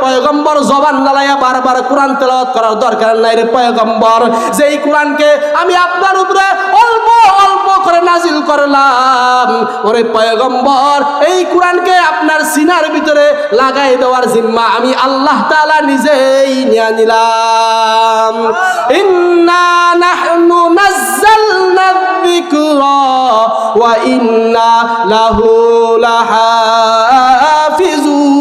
পয়গম্বর জবান নালাইয়া বারবার কোরআন তেলাওয়াত করার দরকার নাই রে পয়গম্বর। যেই কোরআনকে আমি আপনার উপরে অল্প অল্প করে নাজিল করলাম, ওরে পয়গম্বর এই কোরআনকে আপনার সিনার ভিতরে লাগাই দেওয়ার জিম্মা আমি আল্লাহ তাআলা নিজেই নিয়ে নিলাম। ইন্না নাহনু নাযালনা যিকরা ওয়া ইন্না লাহু লাহাফিজুন।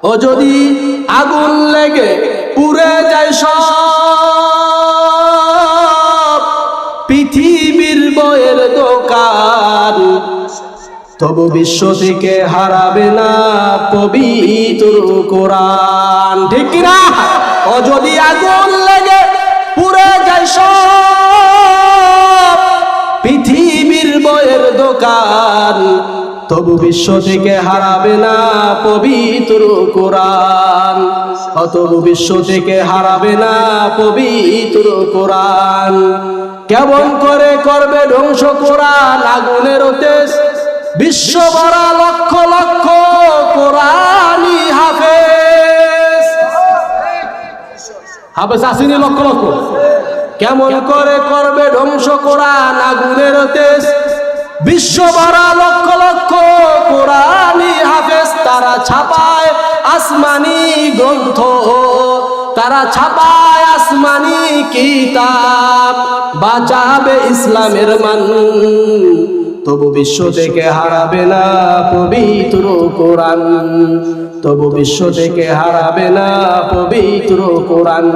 ও যদি আগুন লেগে পুড়ে যায় সব পৃথিবীর বইয়ের দোকান, তবু বিশ্ব থেকে হারাবে না পবিত্র কোরআন। ঠিক কিনা? ও যদি আগুন লেগে পুড়ে যায় সব পৃথিবীর বইয়ের দোকান, তবু বিশ্ব থেকে হারাবে না পবিত্র কোরআন। তবু বিশ্ব থেকে হারাবে না পবিত্র কোরআন। কেমন করে করবে ধ্বংস কোরআন? আগুনের তেজ বিশ্ব ভরা লক্ষ লক্ষ কোরআনি হাফেজ। হাফেজ আসেনি লক্ষ লক্ষ। কেমন করে করবে ধ্বংস কোরআন? আগুনের তেজ বিশ্ব ভরা লক্ষ লক্ষ কোরআনি হাফেজ। তারা ছাপায় আসমানি গ্রন্থ, তারা ছাপায় আসমানি কিতাব, বাঁচাবে ইসলামের মান, তবু বিশ্ব থেকে হারাবে না পবিত্র কোরআন। তবু বিশ্ব থেকে হারাবে না পবিত্র কোরআন।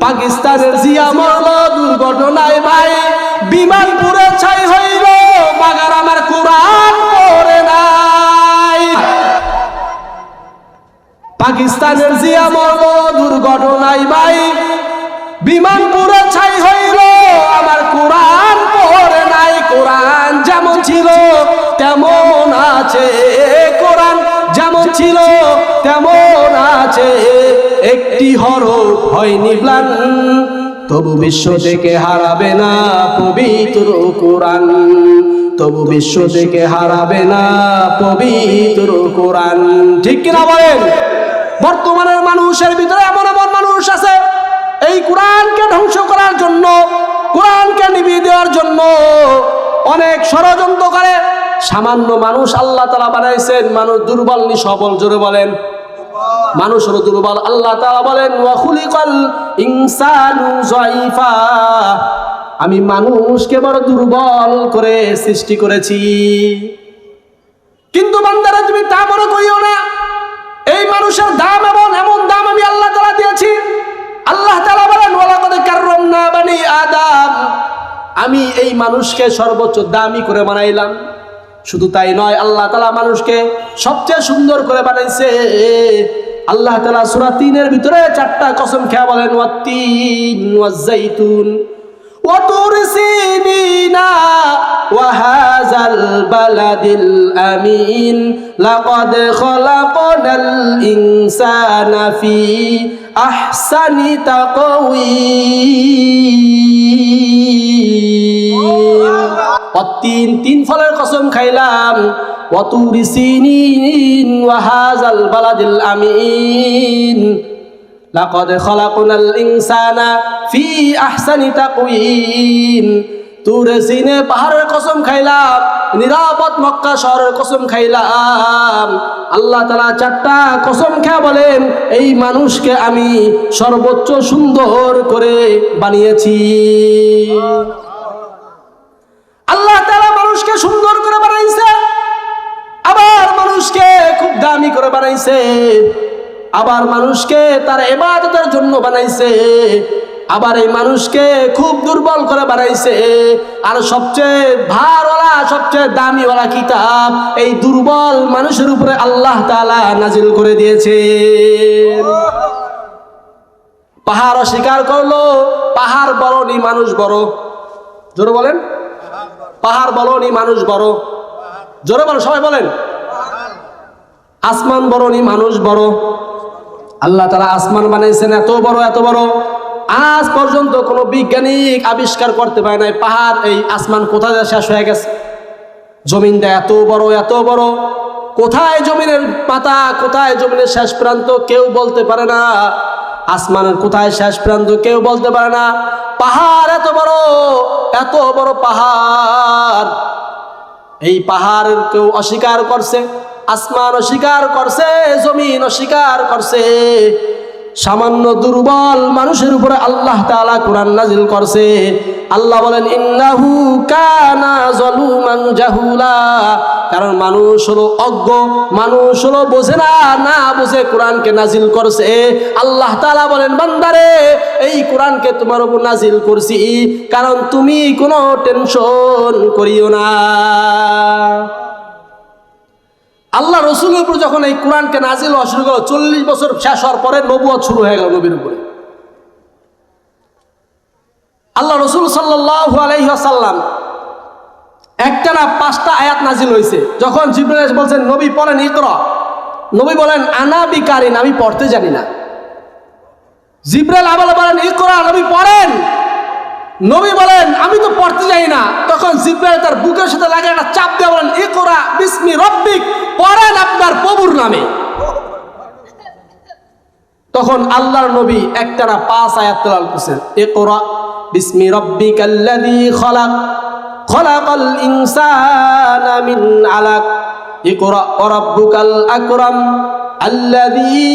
পাকিস্তানের জিয়া মরল দুর্ঘটনায় ভাই, বিমান পুরে ছাই হইল, মাগার আমার কোরআন পড়ে নাই। পাকিস্তানের জিয়া মরল দুর্ঘটনায় ভাই, বিমান পুরে ছাই হইল, আমার কোরআন পড়ে নাই। কোরআন যেমন ছিল তেমন আছে, কোরআন যেমন ছিল তেমন আছে, একটি হরফ হয়নি ম্লান, তবু বিশ্ব থেকে হারাবে না পবিত্র কোরআন। তবু বিশ্ব থেকে হারাবে না পবিত্র কোরআন। ঠিক কিনা বলেন? বর্তমানের মানুষের ভিতরে এমন এমন মানুষ আছে এই কোরআনকে ধ্বংস করার জন্য, কোরআনকে নিভিয়ে দেওয়ার জন্য অনেক ষড়যন্ত্র করে। সামান্য মানুষ আল্লাহ তাআলা বানাইছেন, মানুষ দুর্বল নি সবল? জোরে বলেন। মানুষ হলো দুর্বল। আল্লাহ তাআলা বলেন ওয়া খুলিকাল ইনসানু যায়ীফা, আমি মানুষকে বড় দুর্বল করে সৃষ্টি করেছি। কিন্তু বান্দারা তুমি তা মনে করিও না, এই মানুষের দাম এমন দাম আমি আল্লাহ তাআলা দিয়েছি। আল্লাহ তাআলা বলেন ওয়ালাকাদ কাররামনা বানি আদম, আমি এই মানুষকে সর্বোচ্চ দামি করে বানাইলাম। শুধু তাই নয়, আল্লাহ তাআলা মানুষকে সবচেয়ে সুন্দর করে বানাইছে। আল্লাহ তাআলা সূরা ৩-এর ভিতরে ৪টা কসম খেয়ে বলেন ওয়াত-তিন ওয়াজ-যাইতুন ওয়া তুর সিনিনা ওয়া হাযাল বালাদিল আমিন লাকাদ খালাকনাল ইনসানা ফি আহসানি তাকওয়িম। তিন ফলের কসম খাইলাম। ওয়া তুর সিনিন ওয়া হাযাল বালাদিল আমিন লাকাদ খালাকনাল ইনসানা ফি আহসানি তাকওয়িম। তুর সিনে পাহাড়ের কসম খাইলাম, নিরাপদ মক্কা শহরের কসম খাইলাম। আল্লাহ তাআলা ৪টা কসম খেয়ে বলেন এই মানুষকে আমি সর্বোচ্চ সুন্দর করে বানিয়েছি। আল্লাহ তাআলা মানুষকে সুন্দর করে বানাইছে, আবার মানুষকে খুব দামি করে বানাইছে, আবার মানুষকে তার ইবাদতের জন্য বানাইছে, আবার এই মানুষকে খুব দুর্বল করে বানাইছে। আর সবচেয়ে ভারওয়ালা সবচেয়ে দামিওয়ালা কিতাব এই দুর্বল মানুষের উপরে আল্লাহ তাআলা নাজিল করে দিয়েছে। পাহাড় অস্বীকার করলো, পাহাড় বলনি মানুষ বড়। জোরে বলেন, পাহাড় বলনি মানুষ বড়। জোরে বলেন, সবাই বলেন। আসমান বড়নি মানুষ বড়। আল্লাহ তাআলা আসমান বানাইছেন এত বড় এত বড়, আজ পর্যন্ত কোনো বিজ্ঞানিক আবিষ্কার করতে পারে নাই পাহাড় এই আসমান কোথায় শেষ হয়ে গেছে। জমিনটা এত বড়, কোথায় জমিনের পাতা, কোথায় জমিনের শেষ প্রান্ত কেউ বলতে পারে না। আসমানের কোথায় শেষ প্রান্ত কেউ বলতে পারে না। পাহাড় এত বড় পাহাড়, এই পাহাড় কেউ অস্বীকার করছে, আসমান অস্বীকার করছে, জমিন অস্বীকার করছে। সামান্য দুর্বল মানুষের উপরে আল্লাহ তাআলা কোরআন নাজিল করছে। আল্লাহ বলেন ইন্নাহু কানা যালুমান জাহুলা, কারণ মানুষ হলো অজ্ঞ, মানুষ হলো বোঝে না বুঝে কোরআনকে নাজিল করছে। আল্লাহ তাআলা বলেন বান্দারে, এই কোরআনকে তোমার উপর নাজিল করছি কারণ তুমি কোনো টেনশন করিও না। আল্লাহ রসুলের উপর যখন এই কোরআনকে নাজিল হওয়া শুরু করলো, 40 বছর শেষ হওয়ার পরে নবুয়ত শুরু হয়ে গেল নবীর উপরে। আল্লাহ রসুল সাল্লাল্লাহু আলাইহি ওয়াসাল্লাম একটানা 5টা আয়াত নাজিল হয়েছে। যখন জিবরাইল এসে বলছেন নবী পড়েন ইকরা, নবী বলেন আনা বিকারিন, আমি পড়তে জানি না। জিবরাইল আবার বলেন ইকরা, নবী পড়েন। নবী বলেন আমি তো পড়তে জানি না। তখন জিবরাইল তার বুকের সাথে লাগে একটা চাপ দিয়ে বলেন ইকরা বিসমি রব্বিক, পড়েন আপনার প্রভুর নামে। তখন আল্লাহর নবী একটানা 5 আয়াত তেলাওয়াত করেছেন, ইকরা বিসমি রব্বিকাল্লাযী খলাক, খলাকাল ইনসানা মিন আলাক, ইকরা ওয়া রাব্বুকাল আকরাম আল্লাযী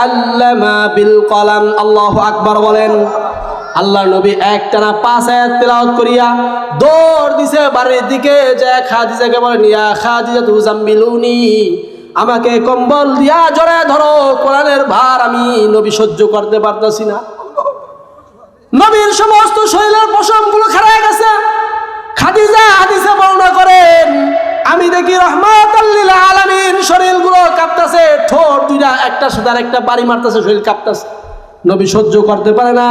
আল্লামা বিল কলাম। আল্লাহু আকবার বলেন। আল্লাহর নবী একটানা 5 আয়াত তেলাওয়াত করিয়া দৌড় দিছে বাড়ির দিকে, যে খাদিজাকে বলেন ইয়া খাদিজা তুজাম্মিলুনি, আমাকে কম্বল দিয়া জড়ে ধরো, কোরআনের ভার আমি নবী সহ্য করতে পারতেছি না। নবীর সমস্ত শরীরের পশমগুলো খারাপ গেছে। খাদিজা হাদিসে বর্ণনা করেন আমি দেখি রাহমাতাল লিল আলামিন শরীরগুলো কাঁপতেছে, ঠোঁট দুইটা একটার সাথে আরেকটা বাড়ি মারতেছে, শরীর কাঁপতেছে। নবী সহ্য করতে পারে না।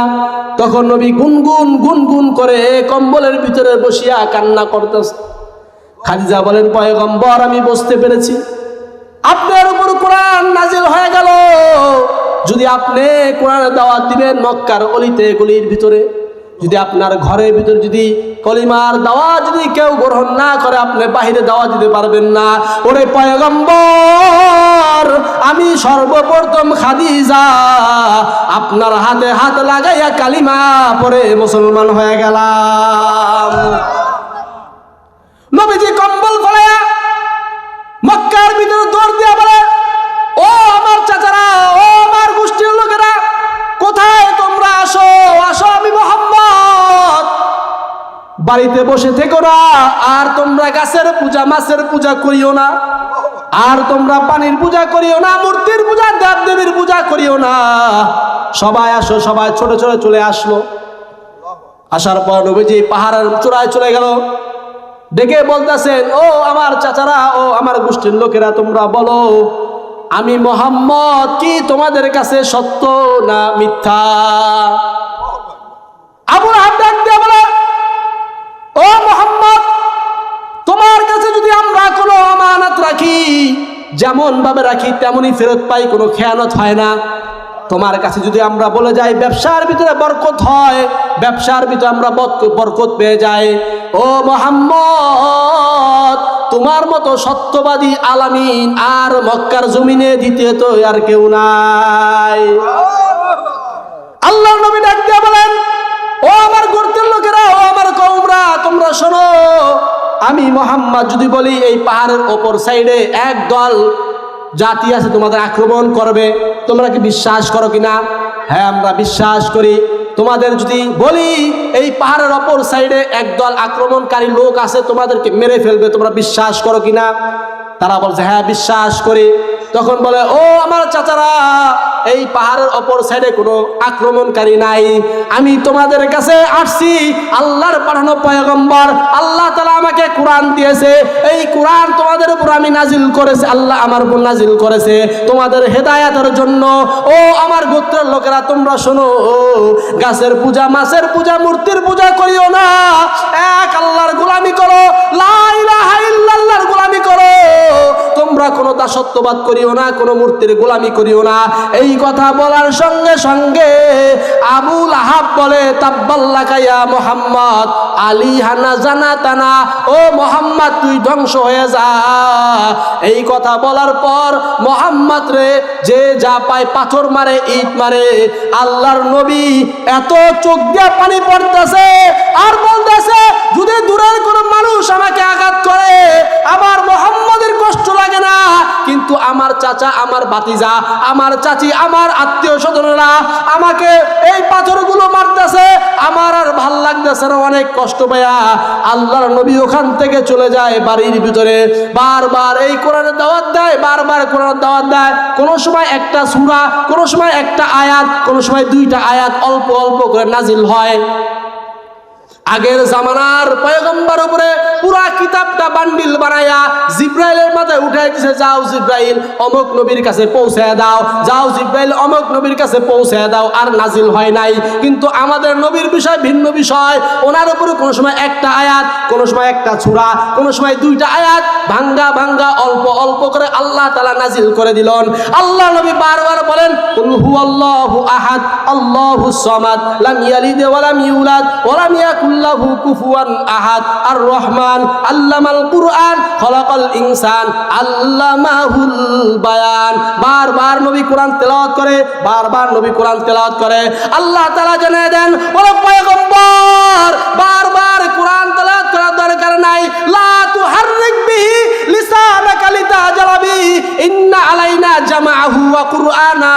তখন নবী গুনগুন করে কম্বলের ভিতরে বসিয়া কান্না করতেছে। খাদিজা বলেন পয়গম্বর আমি বুঝতে পেরেছি আপনার উপর কোরআন নাজিল হয়ে গেল। যদি আপনি কোরআনের দাওয়াত দিবেন মক্কার অলিতে গলির ভিতরে, যদি আপনার ঘরের ভিতরে যদি কলিমার দাওয়াত যদি কেউ গ্রহণ না করে, আপনি বাহিরে দাওয়াত দিতে পারবেন না। ওরে পয়গম্বর, আমি সর্বপ্রথম খাদিজা আপনার হাতে হাত লাগাইয়া কালিমা পরে মুসলমান হয়ে গেলাম। নবীজি কম্বল ফলাইয়া মক্কার ভিতরে দৌড় দিয়া বলে ও আমার চাচারা, ও আমার গোষ্ঠীর লোকেরা, কোথায় তোমরা? আসো আসো, আমি মুহাম্মদ। বাড়িতে বসে থেকো না, আর তোমরা গাছের পূজা মাছের পূজা করিও না, আর তোমরা পানির পূজা করিও না, মূর্তির পূজা দেব দেবীর পূজা করিও না। সবাই আসো, সবাই ছোট ছোট চলে আসলো। আসার পর নবীজি পাহাড়ের চূড়ায় চলে গেল, ডেকে বলতেছেন ও আমার চাচারা, ও আমার গোষ্ঠীর লোকেরা, তোমরা বলো আমি মুহাম্মদ কি তোমাদের কাছে সত্য না মিথ্যা? আবু লাহাব ডাক দিয়ে বলে ও মুহাম্মদ, তোমার কাছে যদি আমরা কোনো আমানত রাখি, যেমন ভাবে রাখি তেমনই ফেরত পাই, কোনো খেয়ানত হয় না। তোমার কাছে যদি আমরা বলে যাই ব্যবসার ভিতরে বরকত হয়, ব্যবসার ভিতরে আমরা বরকত পেয়ে যাই। ও মুহাম্মদ, তোমার মতো সত্যবাদী আলামিন আর মক্কার জমিনে দ্বিতীয় তো আর কেউ নাই। আল্লাহর নবী ডাক দিয়ে বলেন ও আমার গোত্রের লোকেরা, ও আমার কওমরা, তোমরা শোনো, আমি মুহাম্মদ যদি বলি এই পাহাড়ের ওপর সাইডে একদল জাতি আছে তোমাদের আক্রমণ করবে, তোমরা কি বিশ্বাস করো কিনা? হ্যাঁ আমরা বিশ্বাস করি। তোমাদের যদি বলি এই পাহাড়ের অপর সাইডে একদল আক্রমণকারী লোক আছে তোমাদেরকে মেরে ফেলবে, তোমরা বিশ্বাস করো কিনা? তারা বলছে হ্যাঁ বিশ্বাস করি। তখন বলে ও আমার চাচারা, এই পাহাড়ের অপর সাইডে কোনো আক্রমণকারী নাই, আমি তোমাদের কাছে আসছি আল্লাহর পাঠানো পয়গম্বর, আল্লাহ তাআলা আমাকে কোরআন দিয়েছে, এই কোরআন তোমাদের উপর আমি নাজিল করেছে, আল্লাহ আমার উপর নাজিল করেছে তোমাদের হেদায়েতের জন্য। ও আমার গোত্রের লোকেরা, তোমরা শোনো, গাছের পূজা মাছের পূজা মূর্তির পূজা করিও না, এক আল্লাহর গোলামি করো, লা ইলাহা ইল্লাল্লাহর গোলামি করো। তোমরা কোনো দাসত্ববাদ করিও না, কোনো মূর্তির গোলামি করিও না। এই এই কথা বলার সঙ্গে সঙ্গে আবু লাহাব বলে তাব্বাল্লাকা ইয়া মুহাম্মদ আলী হানা জানাতানা, ও মুহাম্মদ তুই ধ্বংস হয়ে যা। এই কথা বলার পর মুহাম্মদ রে যে যা পায় পাথর মারে, ইট মারে। আল্লাহর নবী এত চোখ দিয়ে পানি পড়তেছে আর বলতেছে, যদি দূরের কোনো মানুষ আমাকে আঘাত করে আমার মুহাম্মদের কষ্ট লাগে না, কিন্তু আমার চাচা, আমার ভাতিজা, আমার চাচি, আমার আত্মীয় স্বজনরা আমাকে এই পাথরগুলো মারতেছে, আমার আর ভাল লাগতেছে না, অনেক কষ্ট পায়া। আল্লাহর নবী ওখান থেকে চলে যায় বাড়ির ভিতরে। বারবার এই কোরআনের দাওয়াত দেয়, বারবার কোরআনের দাওয়াত দেয়। কোনো সময় একটা সূরা, কোনো সময় একটা আয়াত, কোনো সময় দুইটা আয়াত অল্প অল্প করে নাজিল হয়। আগের জামানার পয়গম্বর উপরে পুরা কিতাবটা বান্ডিল বানায়া জিব্রাইলের মাথায় উঠাই দিছে, যাও জিব্রাইল অমুক নবীর কাছে পৌঁছায় দাও, যাও জিব্রাইল অমুক নবীর কাছে পৌঁছায় দাও, আর নাজিল হয় নাই। কিন্তু আমাদের নবীর বিষয় ভিন্ন বিষয়। ওনার উপরে কোনো সময় একটা আয়াত, কোনো সময় একটা সূরা, কোনো সময় দুইটা আয়াত ভাঙ্গা ভাঙ্গা অল্প অল্প করে আল্লাহ তাআলা নাজিল করে দিলেন। আল্লাহ নবী বারবার বলেন, কুল হুয়াল্লাহু আহাদ আল্লাহুস সামাদ লাম ইয়ালিদ ওয়া লাম ইউলাদ ওয়া লাম ইয়াকুল লাহু কুফুয়ান আহাদ। আর রহমান আল্লামাল কুরআন খলাকাল ইনসান আল্লামাহুল বায়ান। বারবার নবী কোরআন তেলাওয়াত করে, বারবার নবী কোরআন তেলাওয়াত করে। আল্লাহ তাআলা জানিয়ে দেন, ও পয়গম্বর বারবার কোরআন তেলাওয়াত করার দরকার নাই। লা তুহাররিক বিহি লিসানাকা লিতাজালা বিহি ইন্না আলাইনা জামাআহু ওয়া কুরআনা।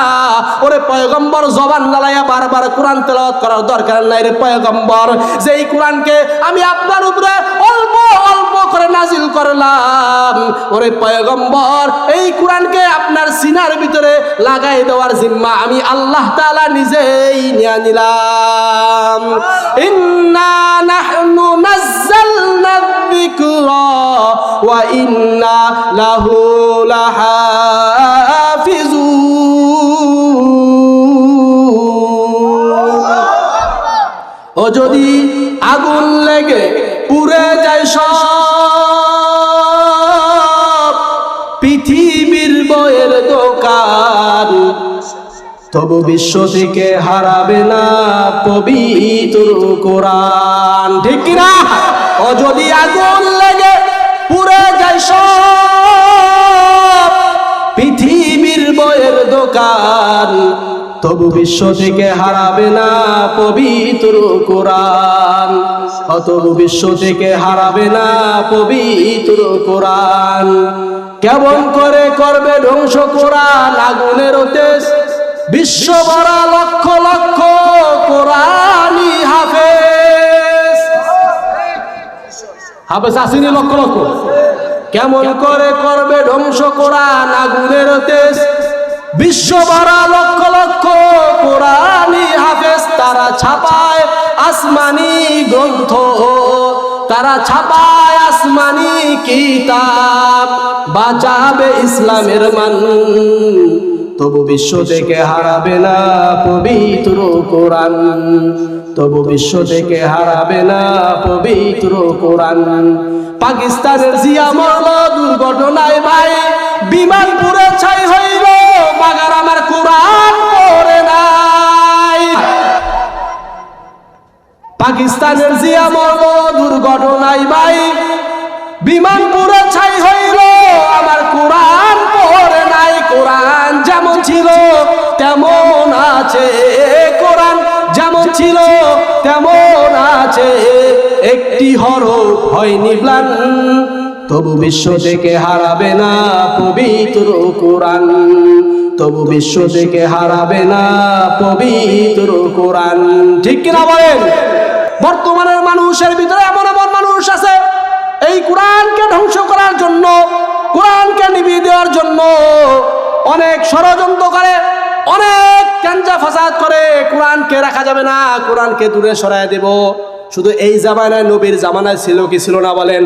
ওরে পয়গম্বর জবান নালায়া বারবার কোরআন তেলাওয়াত করার দরকার নাই রে পয়গম্বর। যেই কোরআনকে আমি আপনার উপরে অল্প অল্প করে নাজিল করলাম, ওরে পয়গম্বর এই কোরআনকে আপনার সিনার ভিতরে লাগাই দেওয়ার জিম্মা আমি আল্লাহ তাআলা নিজেই নিয়ে নিলাম। ইন্না নাহনু নাযালনা যিকরা ওয়া ইন্না লাহু লাহাফিজুন। ও যদি আগুন লেগে পুড়ে যায় সব পৃথিবীর বইয়ের দোকান, তবু বিশ্ব থেকে হারাবে না পবিত্র কোরআন। ঠিক কিনা? ও যদি আগুন লেগে পুড়ে যায় সব পৃথিবীর বইয়ের দোকান, তবু বিশ্ব থেকে হারাবে না পবিত্র কোরআন। তবু বিশ্ব থেকে হারাবে না পবিত্র কোরআন। কেমন করে করবে ধ্বংস কোরআন আগুনের তেজ, বিশ্ব ভরা লক্ষ লক্ষ কোরআনি হাফেজ। হাফেজ আসেনি লক্ষ লক্ষ। কেমন করে করবে ধ্বংস কোরআন আগুনের তেজ, বিশ্ব ভরা লক্ষ লক্ষ কোরআনি হাফেজ। তারা ছাপায় আসমানি গ্রন্থ, তারা ছাপায় আসমানি কিতাব, বাঁচাবে ইসলামের মান, তবু বিশ্ব থেকে হারাবে না পবিত্র কোরআন। তবু বিশ্ব থেকে হারাবে না পবিত্র কোরআন। পাকিস্তানের জিয়া মরল দুর্ঘটনায় ভাই, বিমান পুরে ছাই হইল, মাগার আমার কোরআন পড়ে নাই। পাকিস্তানের জিয়া মরল দুর্ঘটনায় ভাই, বিমান পুরে ছাই হইল, আমার কোরআন পড়ে নাই। কোরআন যেমন ছিল তেমন আছে, কোরআন যেমন ছিল তেমন আছে, একটি হরফ হয়নি ম্লান, তবু বিশ্ব থেকে হারাবে না পবিত্র কোরআন। তবু বিশ্ব থেকে হারাবে না পবিত্র কোরআন। ঠিক কিনা বলেন? বর্তমানের মানুষের ভিতরে এমন এমন মানুষ আছে এই কোরআনকে ধ্বংস করার জন্য, কোরআনকে নিভিয়ে দেওয়ার জন্য অনেক ষড়যন্ত্র করে, অনেক কাঞ্জা ফাসাদ করে। কোরআনকে রাখা যাবে না, কোরআনকে দূরে সরায় দেব। শুধু এই জামানায়, নবীর জামানায় ছিল কি ছিল না বলেন?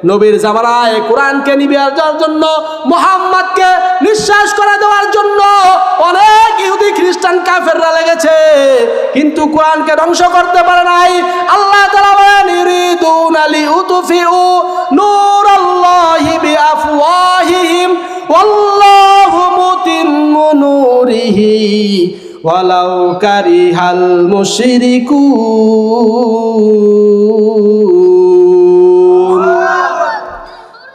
নবীর জামানায় কোরআনকে নিভিয়ে দেওয়ার জন্য, মুহাম্মদকে নিঃশ্বাস করে দেওয়ার জন্য অনেক ইহুদি খ্রিস্টান কাফেররা লেগেছে, কিন্তু কোরআনকে ধ্বংস করতে পারে নাই। আল্লাহ তাআলা বলেন, ইউরিদুনা লিউতফিউ নূরাল্লাহি বিআফওয়াহিহিম ওয়াল্লাহু মুতিম্মু নূরিহি বিহি ওয়ালাউ কারিহাল মুশরিকুন।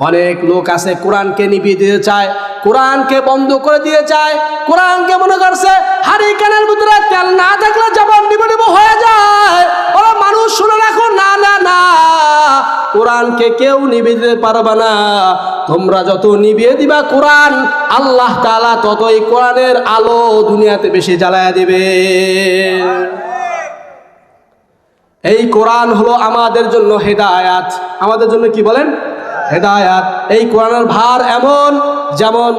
অনেক লোক আছে কোরআনকে নিভিয়ে দিতে চায়, কোরআনকে বন্ধ করে দিয়ে চায়, কোরআনকে মনে করছে হারিকেনের ভিতরে তেল না থাকলে যেমন নিবো নিবো হয়ে যায়। ওরা মানুষ শুনে রাখো, না না না, কোরআনকে কেউ নিভিয়ে দিতে পারবে না। তোমরা যত নিভিয়ে দিবা কোরআন, আল্লাহ তাআলা ততই কোরআনের আলো দুনিয়াতে বেশি জ্বালায়া দিবে। এই কোরআন হলো আমাদের জন্য হেদায়াত। আমাদের জন্য কি বলেন? হেদায়াত। এই কোরআনের ভার এমন, যেমন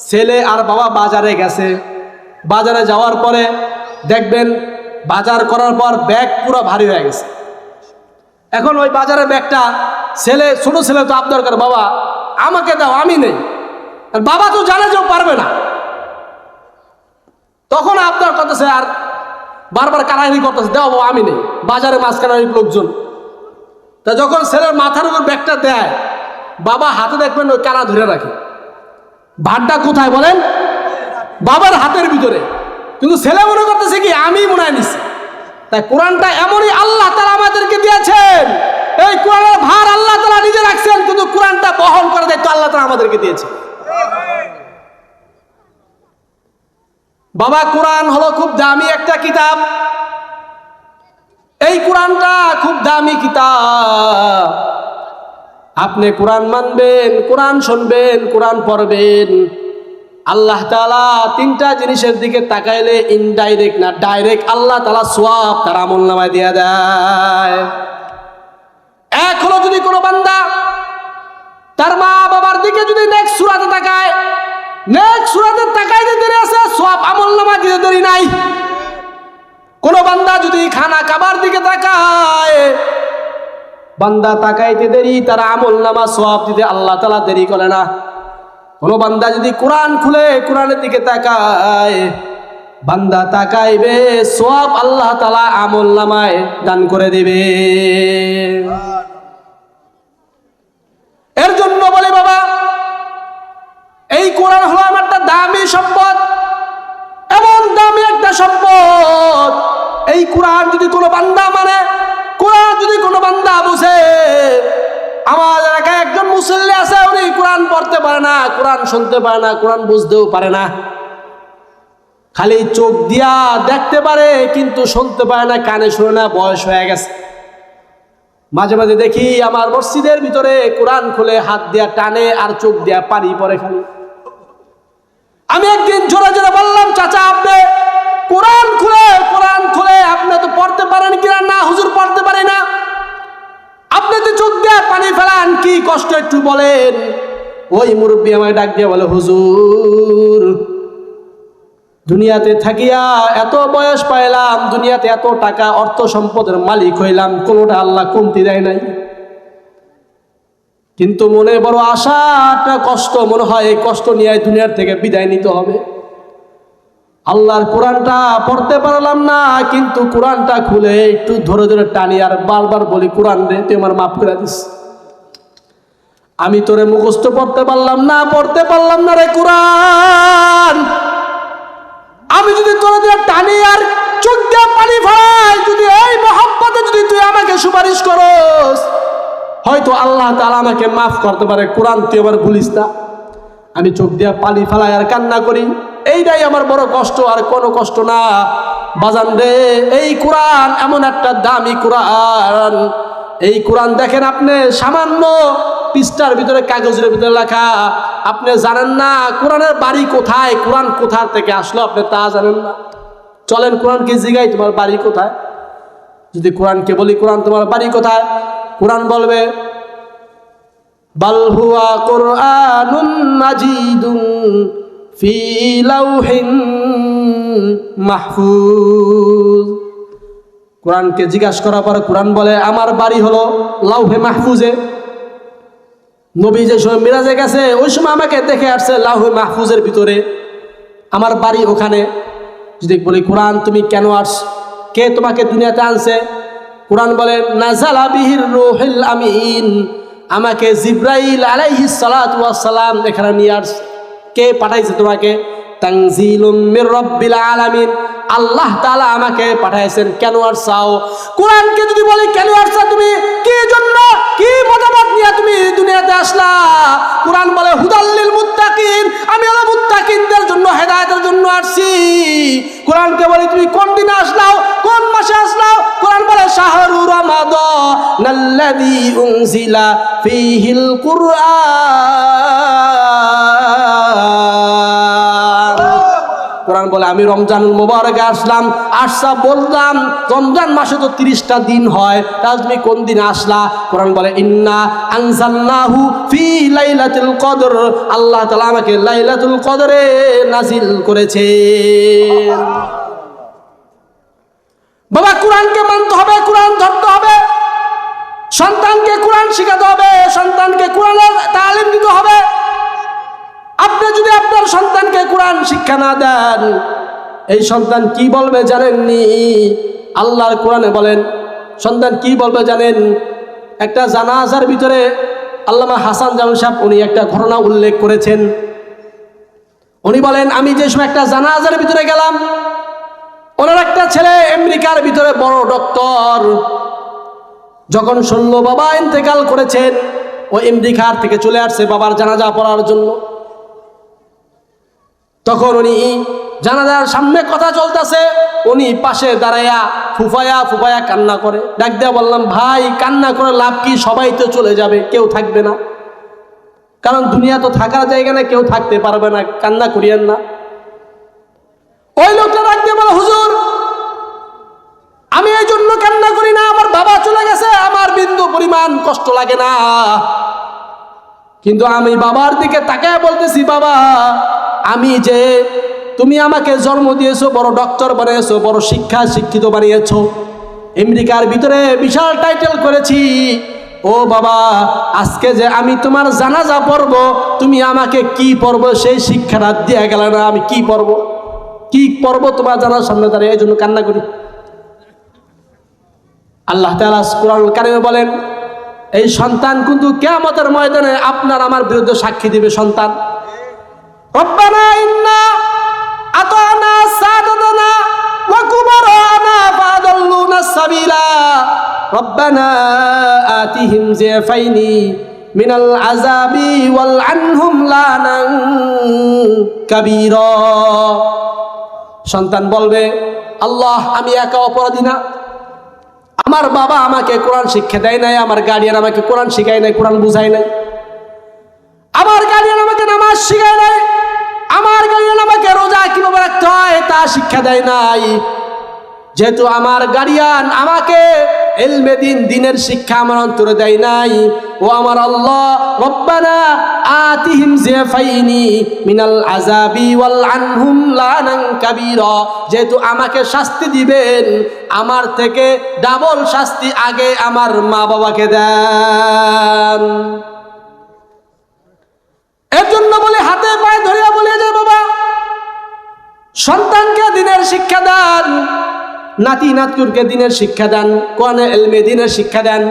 ছেলে আর বাবা বাজারে গেছে, বাজারে যাওয়ার পরে দেখবেন বাজার করার পর ব্যাগ পুরো ভারী হয়ে গেছে। এখন ওই বাজারের ব্যাগটা ছেলে, ছোট ছেলে তো আবদার করে, বাবা আমাকে দাও, আমি নেই। বাবা তো জানে যে পারবে না, তখন আবদার করতেছে আর বারবার কারাহানি করতেছে, দাও বাবা আমি নেই। বাজারে মাঝখানে অনেক লোকজন, তা যখন ছেলের মাথার উপর ব্যাগটা দেয়, বাবা হাতে দেখবেন ওই কারা ধরে রাখে। ভারটা কোথায় বলেন? বাবার হাতের ভিতরে। কিন্তু ছেলে মনে করতেছে কি আমি মনে হয় নিছি। তাই কোরআনটা এমনই আল্লাহ তাআলা আমাদেরকে দিয়েছেন, এই কোরআনের ভার আল্লাহ তাআলা নিজে রাখছেন, কিন্তু কোরআনটা বহন করে দায়িত্ব আল্লাহ তাআলা আমাদেরকে দিয়েছে। বাবা কোরআন হলো খুব দামি একটা কিতাব। এই কোরআনটা খুব দামি কিতাব। আপনি কোরআন মানবেন, কোরআন শুনবেন, কোরআন পড়বেন, আল্লাহ তাআলা তিনটা জিনিসের দিকে তাকাইলে ইনডাইরেক্ট না ডাইরেক্ট আল্লাহ তাআলা সওয়াব তার আমলনামায় দিয়ে দেয়। এক হলো যদি কোনো বান্দা তার মা বাবার দিকে যদি নেক্সট সূরাতে তাকায়, নেক্সট সূরাতে তাকাইতে দেরি আছে, সওয়াব আমলনামায় দিতে দেরি নাই। কোন বান্দা যদি খানা খাবার দিকে তাকায়, বান্দা তাকাইতে দেরি, তার আমলনামা সওয়াব দিতে আল্লাহ তাআলা দেরি করে না। কোন বান্দা যদি কোরআন খুলে কোরআনের দিকে তাকায়, বান্দা তাকাইবে, সওয়াব আল্লাহ তাআলা আমলনামায় দান করে দিবে। এর জন্য বলে বাবা, এই কোরআন হলো আমার একটা দামি সম্পদ, এমন দামি একটা সম্পদ। এই কোরআন যদি কোনো বান্দা মানে, কোরআন যদি কোনো বান্দা বুঝে, আমার এলাকায় একজন মুসল্লি আছে, উনি কোরআন পড়তে পারে না, কোরআন শুনতে পারে না, কোরআন বুঝতেও পারে না, খালি চোখ দিয়া দেখতে পারে কিন্তু শুনতে পারে না, কানে শুনে না, বয়স হয়ে গেছে। মাঝে মাঝে দেখি আমার মসজিদের ভিতরে কোরআন খুলে হাত দিয়া টানে আর চোখ দিয়া পানি পড়ে খালি। আমি একদিন জোরে জোরে বললাম, চাচা আপনি কোরআন খুলে আপনি তো পড়তে পারেন কিনা? না হুজুর পড়তে পারি না। আপনি তো চোখ দিয়ে পানি ফেলান, কি কষ্ট একটু বলেন। ওই মুরব্বী আমায় ডাক দিয়ে বলে, হুজুর দুনিয়াতে থাকিয়া এত বয়স পাইলাম, দুনিয়াতে এত টাকা অর্থ সম্পদের মালিক হইলাম, কোনোটা আল্লাহ কমতি দেয় নাই, কিন্তু মনে বড় আশা, একটা কষ্ট, মনে হয় এই কষ্ট নিয়ে দুনিয়ার থেকে বিদায় নিতে হবে। আল্লাহর কোরআনটা পড়তে পারলাম না, কিন্তু কোরআনটা খুলে একটু ধরে ধরে টানি আর বারবার বলি, কোরআন রে তুই আমার মাফ করে দিস, আমি তোরে মুখস্থ পড়তে পারলাম না রে কোরআন, আমি যদি তোরে দিয়ে টানি আর চোখ দিয়ে পানি ফেলাই, যদি এই মহব্বতে যদি তুই আমাকে সুপারিশ করস, হয়তো আল্লাহ তাআলা আমাকে মাফ করতে পারে। কোরআন তুই আমার ভুলিস না। আমি চোখ দিয়ে পানি ফেলাই আর কান্না করি, এইটাই আমার বড় কষ্ট, আর কোনো কষ্ট না। বাজান রে, এই কোরআন এমন একটা দামি কোরআন। এই কোরআন দেখেন আপনি, সামান্য পৃষ্ঠার ভিতরে কাগজের ভিতরে লেখা, আপনি জানেন না কোরআনের বাড়ি কোথায়, কোরআন কোথা থেকে আসলো আপনি তা জানেন না। চলেন কোরআনকে জিগাই তোমার বাড়ি কোথায়। যদি কোরআনকে বলি, কোরআন তোমার বাড়ি কোথায়, কোরআন বলবে বাল হুয়া কুরআনুন মাজিদুন ফি লাউহিন মাহফুজ। কোরআনকে জিজ্ঞাসা করার পর কোরআন বলে আমার বাড়ি হলো লাউহে মাহফুজে। নবী যে সময় মিরাজে গেছে ওই সময় আমাকে দেখে আসছে লাউহে মাহফুজের ভিতরে, আমার বাড়ি ওখানে। যদি বলি কোরআন তুমি কেন আস, কে তোমাকে দুনিয়াতে আনছে, কোরআন বলে নাযালা বিহির রূহুল আমিন, আমাকে জিবরাইল আলাইহিস সালাতু ওয়াস সালাম এখানে নিয়ে আসছে। কে পাঠাইছে তোমাকে? তানজিলুম মির রাব্বিল আলামিন। আল্লাহ তাআলা আমাকে পাঠাইছেন। কেন আসছাও? কোরআনকে যদি বলি কেন আসছা তুমি, কি জন্য, কি মতামত নিয়ে তুমি দুনিয়াতে আসলা? কোরআন বলে হুদাল্লিল মুত্তাকিন, আমি হলো মুত্তাকিনদের জন্য, হেদায়েতের জন্য আসছি। কোরআনকে বলি তুমি কোন দিনে আসলাও, কোন মাসে আসলাও? কোরআন বলে শাহরু রমাদানাল্লাযী উনজিলা ফীহিল কুরআন। কোরআন বলে আমি রমজানুল মুবারকে আসলাম। আসা বললাম রমজান মাসে তো 30টা দিন হয়, তাহলে তুমি কোন দিনে আসলা? কোরআন বলে ইন্না আনজালনাহু ফি লাইলাতুল কদর, আল্লাহ তাআলা আমাকে লাইলাতুল কদরে নাজিল করেছে। বাবা কোরআনকে মানতে হবে, কোরআন ধরতে হবে, সন্তানকে কোরআন শিখাতে হবে, সন্তানকে কোরআনের তালিম দিতে হবে। আপনি যদি আপনার সন্তানকে কোরআন শিক্ষা না দেন, এই সন্তান কি বলবে জানেননি? আল্লাহর কোরআনে বলেন সন্তান কি বলবে জানেন? একটা জানাজার ভিতরে আল্লামা হাসান জামান সাহেব উনি একটা ঘটনা উল্লেখ করেছেন। উনি বলেন আমি যে সময় একটা জানাজার ভিতরে গেলাম, ওনার একটা ছেলে আমেরিকার ভিতরে বড় ডক্টর, যখন শুনলো বাবা ইন্তেকাল করেছেন, ও আমেরিকার থেকে চলে আসছে বাবার জানাজা পড়ার জন্য। তখন উনি জানাজার সামনে কথা চলতেছে, উনি পাশে দাঁড়ায়া ফুফায়া ফুফায়া কান্না করে। ডাক দেয়া বললাম ভাই কান্না করে লাভ কি? সবাই তো চলে যাবে, কেউ থাকবে না, কারণ দুনিয়া তো থাকার জায়গা না, কেউ থাকতে পারবে না, কান্না করিয়েন না। ওই লোকটা ডাক দিয়ে বলে হুজুর আমি এই জন্য কান্না করি না, আমার বাবা চলে গেছে, আমার বিন্দু পরিমাণ কষ্ট লাগে না, কিন্তু আমি বাবার দিকে তাকায় বলতেছি বাবা আমি যে তুমি আমাকে জন্ম দিয়েছো, বড় ডক্টর বানিয়েছো, বড় শিক্ষিত বানিয়েছো, আমেরিকার ভিতরে বিশাল টাইটেল করেছি, ও বাবা আজকে যে আমি তোমার জানাজা পড়ব, তুমি আমাকে কি পড়বো সেই শিক্ষাটা দিয়ে গেল না, আমি কি পড়বো তোমার জানার সামনে দাঁড়িয়ে, এই জন্য কান্না করি। আল্লাহ তাআলা কুরআনুল কারীমে বলেন এই সন্তান কিন্তু কিয়ামতের ময়দানে আপনার আমার বিরুদ্ধে সাক্ষী দিবে। সন্তান রব্বানা ইন্না আতানা সাদাতানা ওয়া কুবারানা ফাদাল্লুনা সাবিলা রব্বানা আতিহিম যিফাইনি মিনাল আযাবি ওয়াল আনহুম লানান কাবীরা। সন্তান বলবে আল্লাহ আমি একা অপরাধী না, আমার বাবা আমাকে কোরআন শিক্ষা দেয় নাই, আমার গার্ডিয়ান আমাকে কোরআন শিখায় নাই, কোরআন বুঝায় নাই, আমার গার্ডিয়ান আমাকে নামাজ শিখায় নাই, আমার গার্ডিয়ান আমাকে রোজা কিভাবে রাখতে হয় তা শিক্ষা দেয় নাই। যেহেতু আমার গার্ডিয়ান আমাকে ইলমে দিনের শিক্ষা আমার অন্তরে দেয় নাই, ও আমার আল্লাহ রব্বানা আতিহিম যিফাইনি মিনাল আযাবি ওয়াল আনহুম লানান কাবীরা, যেহেতু আমাকে শাস্তি দিবেন আমার থেকে ডাবল শাস্তি আগে আমার মা বাবাকে দেন। এর জন্য বলে হাতে পায়ে ধরিয়া বলে যায় বাবা সন্তানকে দিনের শিক্ষা দেন, নাতি নাতকুরকে দিনের শিক্ষা দেন, কোরআনের ইলমে দিনের শিক্ষা দেন।